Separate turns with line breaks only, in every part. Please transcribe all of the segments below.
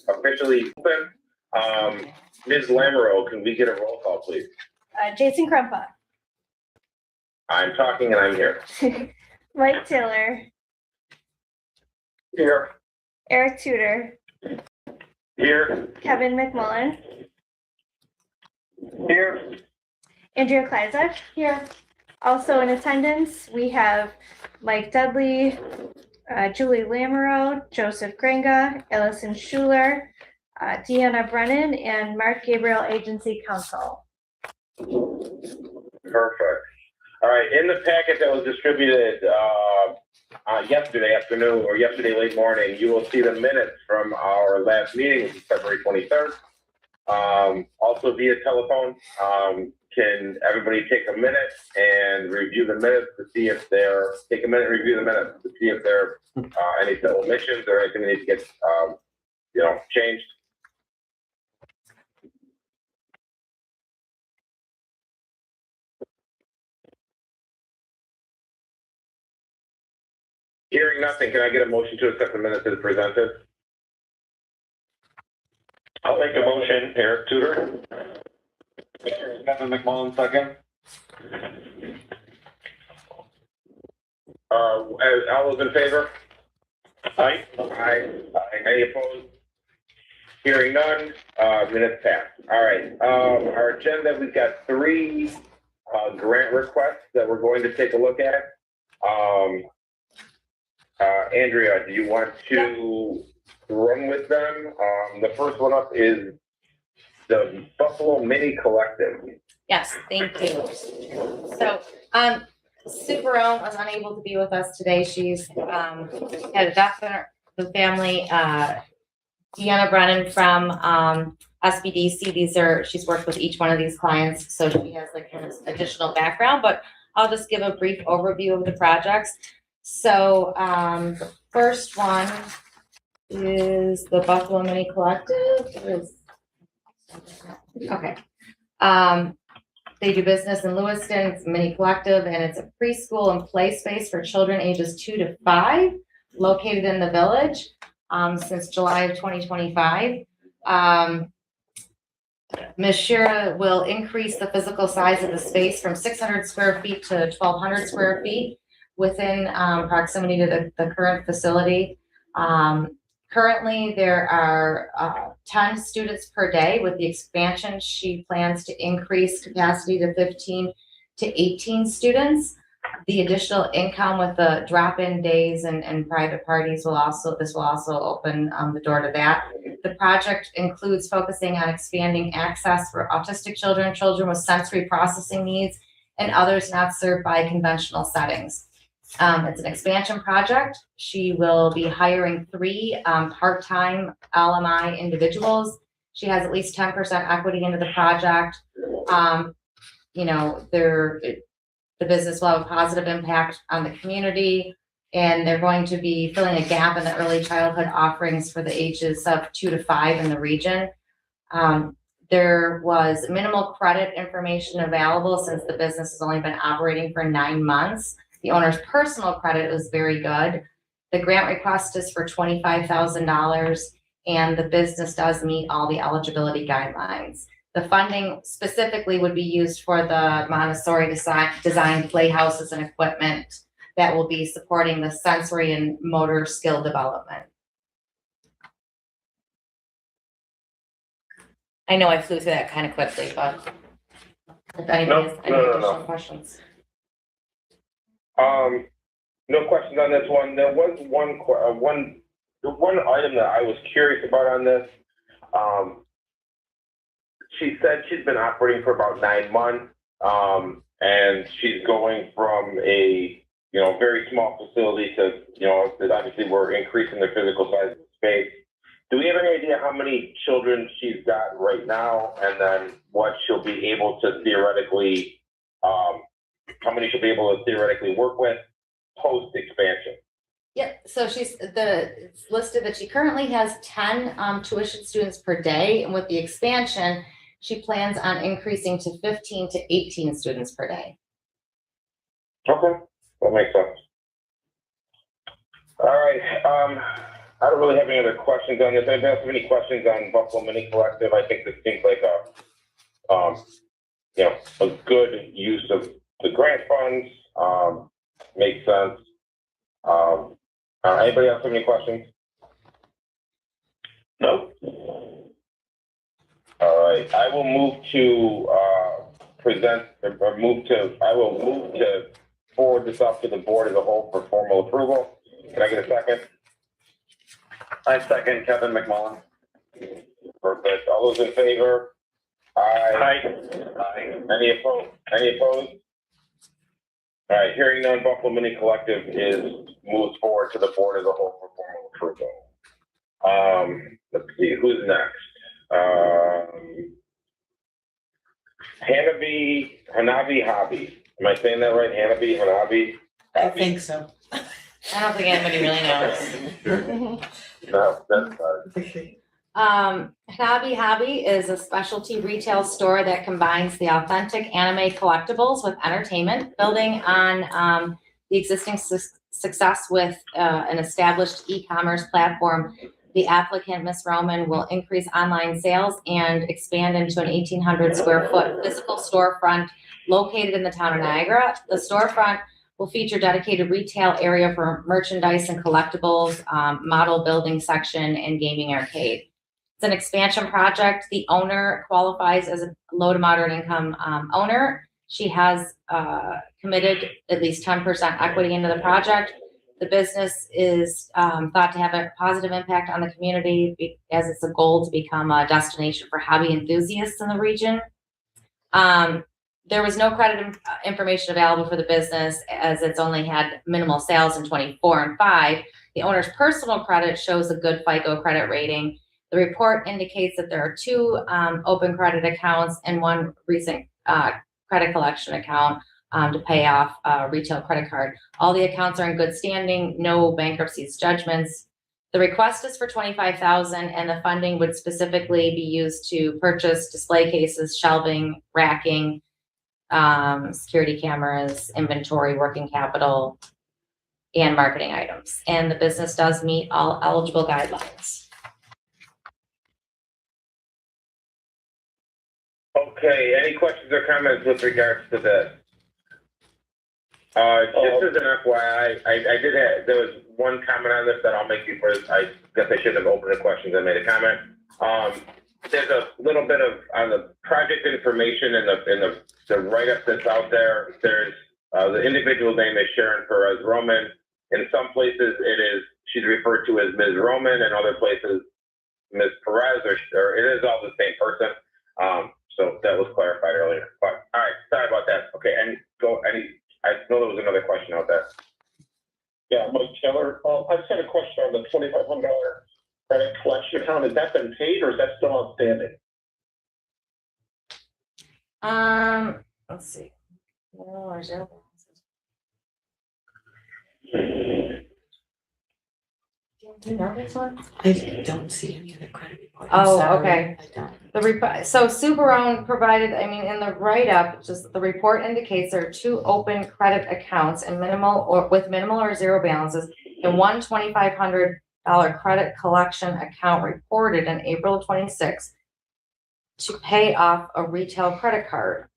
officially open. Ms. Lamoureux, can we get a roll call, please?
Jason Krumpa.
I'm talking and I'm here.
Mike Taylor.
Here.
Eric Tudor.
Here.
Kevin McMullen.
Here.
Andrea Kleizak. Here. Also in attendance, we have Mike Dudley, Julie Lamoureux, Joseph Gringa, Allison Schuler, Deanna Brennan, and Mark Gabriel, Agency Counsel.
Perfect. All right, in the packet that was distributed yesterday afternoon or yesterday late morning, you will see the minutes from our last meeting, which is February 23rd. Also via telephone. Can everybody take a minute and review the minutes to see if take a minute and review the minutes to see if there are any omissions or anything that needs to get, changed? Hearing nothing, can I get a motion to accept the minutes as presented?
I'll make a motion, Eric Tudor. Kevin McMullen, second.
All those in favor?
Aye.
Aye. Any opposed? Hearing none, minutes passed. All right, our agenda, we've got 3 grant requests that we're going to take a look at. Andrea, do you want to run with them? The first one up is the Buffalo Mini Collective.
Yes, thank you. So, Sue Barone was unable to be with us today. She's had a death in the family. Deanna Brennan from SBDC. She's worked with each one of these clients, so she has like an additional background. But I'll just give a brief overview of the projects. So, the first one is the Buffalo Mini Collective. Okay. They do business in Lewiston. It's a mini collective, and it's a preschool and play space for children ages 2 to 5, located in the village since July of 2025. Ms. Shira will increase the physical size of the space from 600 square feet to 1,200 square feet within proximity to the current facility. Currently, there are 10 students per day. With the expansion, she plans to increase capacity to 15 to 18 students. The additional income with the drop-in days and private parties will also open the door to that. The project includes focusing on expanding access for autistic children, children with sensory processing needs, and others not served by conventional settings. It's an expansion project. She will be hiring 3 part-time LMI individuals. She has at least 10% equity into the project. The business will have a positive impact on the community, and they're going to be filling a gap in the early childhood offerings for the ages of 2 to 5 in the region. There was minimal credit information available since the business has only been operating for 9 months. The owner's personal credit was very good. The grant request is for $25,000, and the business does meet all the eligibility guidelines. The funding specifically would be used for the Montessori design playhouses and equipment that will be supporting the sensory and motor skill development. I know I flew through that kind of quickly, but if anybody has any additional questions.
No questions on this one. There was one item that I was curious about on this. She said she's been operating for about 9 months, and she's going from a very small facility to that obviously we're increasing the physical size of the space. Do we have any idea how many children she's got right now, and then what she'll be able to theoretically how many she'll be able to theoretically work with post expansion?
Yeah, so it's listed that she currently has 10 tuition students per day, and with the expansion, she plans on increasing to 15 to 18 students per day.
Okay, that makes sense. All right, I don't really have any other questions on this. Anybody else have any questions on Buffalo Mini Collective? I think this seems like a good use of the grant funds. Makes sense. Anybody else have any questions?
No.
All right, I will move to I will move to forward this up to the board as a whole for formal approval. Can I get a second?
I second Kevin McMullen.
Perfect. All those in favor? Aye.
Aye.
Any opposed? All right, hearing none, Buffalo Mini Collective is moved forward to the board as a whole for formal approval. Let's see, who's next? Hanabi Hobby. Am I saying that right? Hanabi?
I think so.
I don't think anybody really knows.
No, that's
Hobby Hobby is a specialty retail store that combines the authentic anime collectibles with entertainment, building on the existing success with an established e-commerce platform. The applicant, Ms. Roman, will increase online sales and expand into an 1,800 square foot physical storefront located in the town of Niagara. The storefront will feature dedicated retail area for merchandise and collectibles, model building section, and gaming arcade. It's an expansion project. The owner qualifies as a low to moderate income owner. She has committed at least 10% equity into the project. The business is thought to have a positive impact on the community as it's a goal to become a destination for hobby enthusiasts in the region. There was no credit information available for the business as it's only had minimal sales in 24 and 5. The owner's personal credit shows a good FICO credit rating. The report indicates that there are 2 open credit accounts and 1 recent credit collection account to pay off a retail credit card. All the accounts are in good standing, no bankruptcies, judgments. The request is for $25,000 and the funding would specifically be used to purchase display cases, shelving, racking, security cameras, inventory, working capital, and marketing items. And the business does meet all eligible guidelines.
okay. Any questions or comments with regards to this? Just as an FYI, there was one comment on this that I'll make before, I guess I shouldn't have opened the questions and made a comment. There's a little bit of, on the project information and the write-up that's out there, there's, the individual name is Sharon Perez Roman. In some places she's referred to as Ms. Roman, and other places Ms. Perez, or it is all the same person. So that was clarified earlier, but all right, sorry about that. Okay, I know there was another question out there.
Yeah, Mike Taylor. I just had a question on the $2,500 credit collection account. Has that been paid or is that still outstanding?
Let's see. Oh, is there- Do you know this one?
I don't see any of the credit report.
Oh,
I'm sorry.
okay.
I don't.
So Superone provided, in the write-up, just the report indicates there are 2 open credit accounts and minimal or zero balances, and one $2,500 credit collection account reported in April 26th to pay off a retail credit card.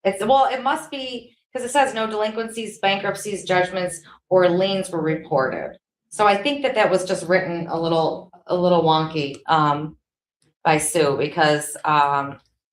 It must be, because it says no delinquencies, bankruptcies, judgments, or liens were reported. So I think that was just written a little wonky by Sue, because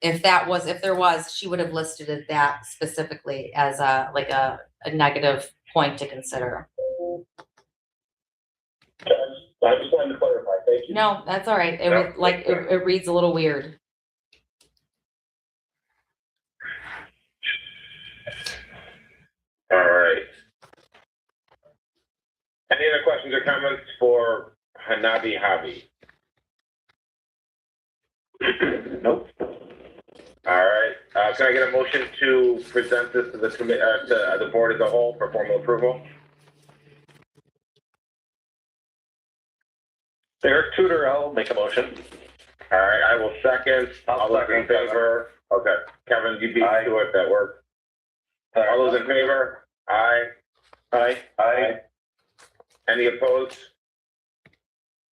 if there was, she would have listed it that specifically as a negative point to consider.
I just wanted to clarify. Thank you.
No, that's all right. It reads a little weird.
All right. Any other questions or comments for Hanabi Hobby? Nope. All right. Can I get a motion to present this to the board as a whole for formal approval?
Eric Tudor, I'll make a motion.
All right, I will second. All those in favor? Okay, Kevin, you beat me to it. That worked. All those in favor? Aye.
Aye.
Any opposed?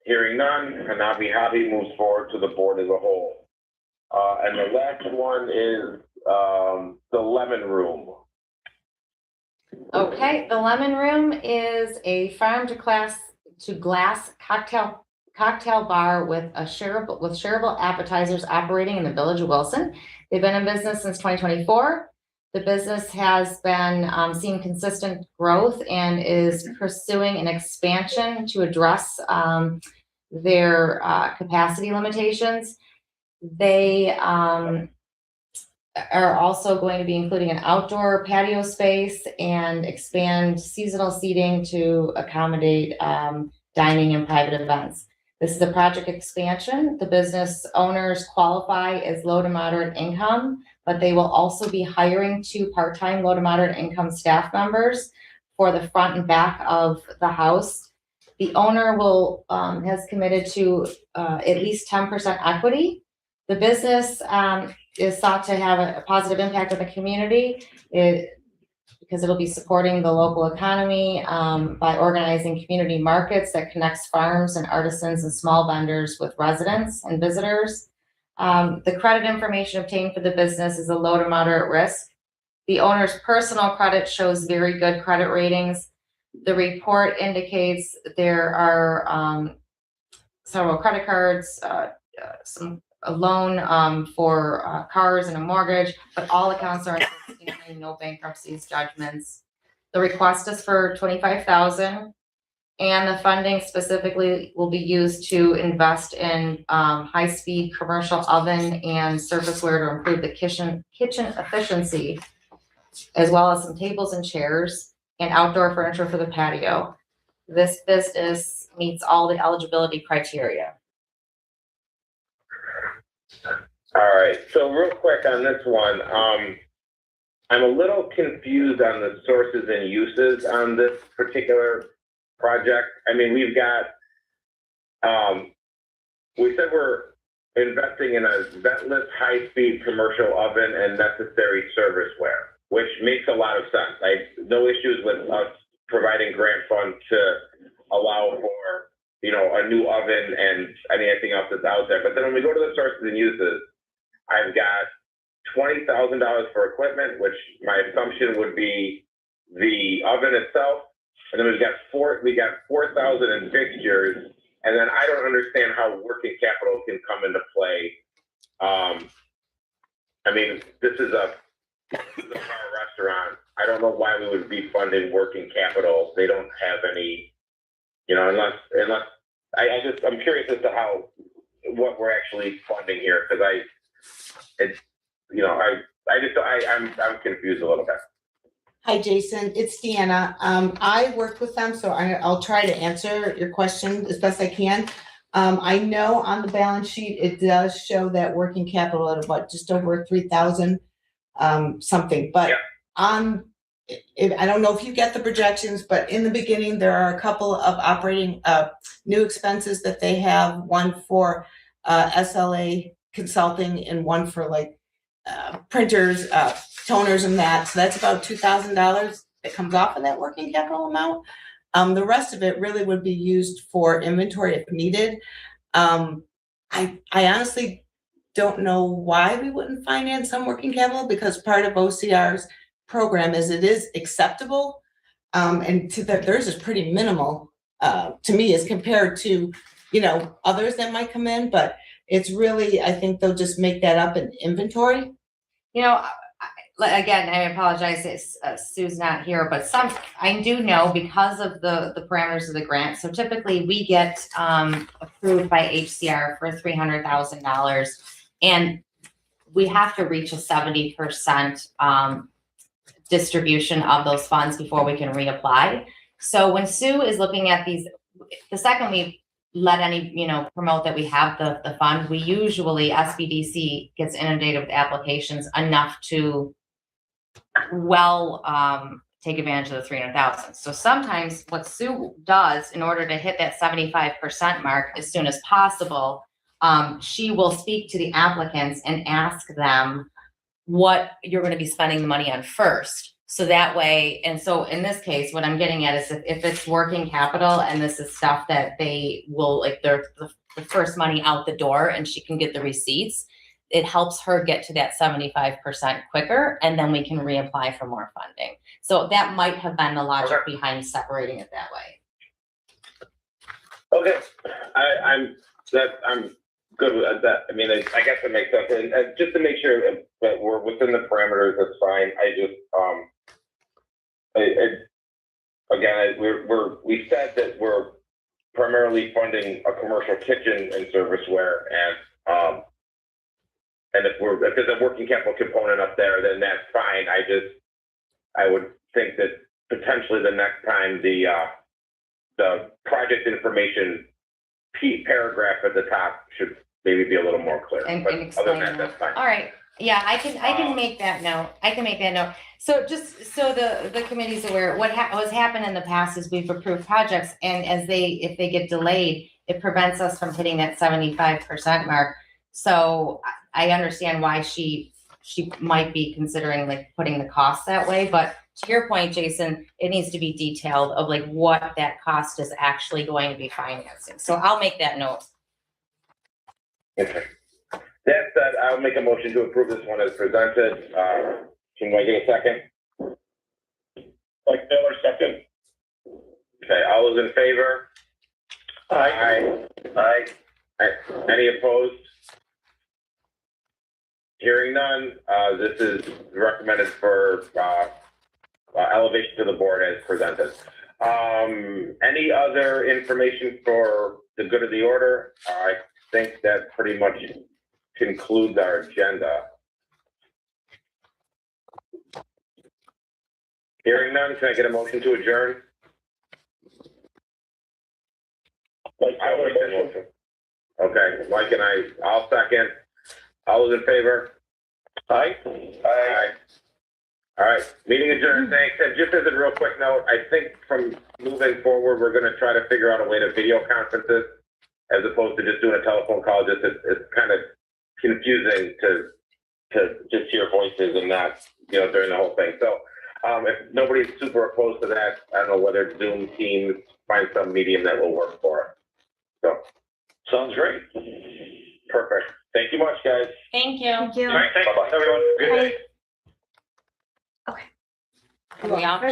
Hearing none, Hanabi Hobby moves forward to the board as a whole. And the last one is, the Lemon Room.
Okay, the Lemon Room is a farm to glass cocktail bar with shareable appetizers operating in the Village of Wilson. They've been in business since 2024. The business has been seeing consistent growth and is pursuing an expansion to address their capacity limitations. They are also going to be including an outdoor patio space and expand seasonal seating to accommodate dining and private events. This is a project expansion. The business owners qualify as low to moderate income, but they will also be hiring 2 part-time low to moderate income staff members for the front and back of the house. The owner has committed to at least 10% equity. The business is thought to have a positive impact on the community because it'll be supporting the local economy by organizing community markets that connects farms and artisans and small vendors with residents and visitors. The credit information obtained for the business is a low to moderate risk. The owner's personal credit shows very good credit ratings. The report indicates there are several credit cards, a loan for cars and a mortgage, but all accounts are in good standing, no bankruptcies, judgments. The request is for $25,000, and the funding specifically will be used to invest in high-speed commercial oven and surfaceware to improve the kitchen efficiency, as well as some tables and chairs and outdoor furniture for the patio. This business meets all the eligibility criteria.
All right, so real quick on this one, I'm a little confused on the sources and uses on this particular project. I mean, we've got, we said we're investing in a ventless high-speed commercial oven and necessary serviceware, which makes a lot of sense. No issues with us providing grant funds to allow for, you know, a new oven and anything else that's out there. But then when we go to the sources and uses, I've got $20,000 for equipment, which my assumption would be the oven itself. And then we've got $4,000 in fixtures. And then I don't understand how working capital can come into play. I mean, this is a bar restaurant. I don't know why we would be funding working capital. They don't have any, you know, unless I'm curious as to what we're actually funding here, because I'm confused a little bit.
Hi, Jason, it's Deanna. I worked with them, so I'll try to answer your question as best I can. I know on the balance sheet, it does show that working capital at about just over 3,000 something, but I don't know if you get the projections, but in the beginning, there are a couple of operating new expenses that they have, one for SLA consulting and one for like printers, toners and that. So that's about $2,000 that comes off of that working capital amount. The rest of it really would be used for inventory if needed. I honestly don't know why we wouldn't finance some working capital, because part of OCR's program is it is acceptable. And to that, theirs is pretty minimal to me as compared to, you know, others that might come in, but it's really, I think they'll just make that up in inventory.
You know, again, I apologize, Sue's not here, but I do know because of the parameters of the grant. So typically we get approved by HCR for $300,000, and we have to reach a 70% distribution of those funds before we can reapply. So when Sue is looking at these, the second we let any, you know, promote that we have the fund, we usually, SBDC gets inundated with applications enough to take advantage of the 300,000. So sometimes what Sue does in order to hit that 75% mark as soon as possible, she will speak to the applicants and ask them what you're going to be spending the money on first. So that way, and so in this case, what I'm getting at is if it's working capital and this is stuff that they will, like, they're the first money out the door and she can get the receipts, it helps her get to that 75% quicker, and then we can reapply for more funding. So that might have been the logic behind separating it that way.
Okay, I'm good with that. I mean, I guess it makes sense. And just to make sure that we're within the parameters, that's fine. We said that we're primarily funding a commercial kitchen and serviceware, and if there's a working capital component up there, then that's fine. I would think that potentially the next time the project information paragraph at the top should maybe be a little more clear.
And
But
explain
other than that,
that.
that's fine.
All right, yeah, I can make that note. So just so the committee's aware, what has happened in the past is we've approved projects, and if they get delayed, it prevents us from hitting that 75% mark. So I understand why she might be considering like putting the cost that way, but to your point, Jason, it needs to be detailed of like what that cost is actually going to be financing. So I'll make that note.
Okay. That said, I'll make a motion to approve this one as presented. Can I get a second?
Mike Miller, second.
Okay, all those in favor? Aye. Any opposed? Hearing none, this is recommended for elevation to the board as presented. Any other information for the good of the order? I think that pretty much concludes our agenda. Hearing none, can I get a motion to adjourn?
Mike
I'll
Miller,
make that
motion.
motion. Okay, Mike and I'll second. All those in favor?
Aye.
Aye. All right, meeting adjourned, thanks. And just as a real quick note, I think from moving forward, we're gonna try to figure out a way to video conferences as opposed to just doing a telephone call. Just it's kind of confusing to just hear voices and not, during the whole thing. So if nobody's super opposed to that, I don't know whether it's Zoom, Teams, find some medium that will work for us. So,
Sounds great.
perfect. Thank you much, guys.
Thank you.
Thank you.
All right, thanks, everyone. Good day.
Okay.
Are we off?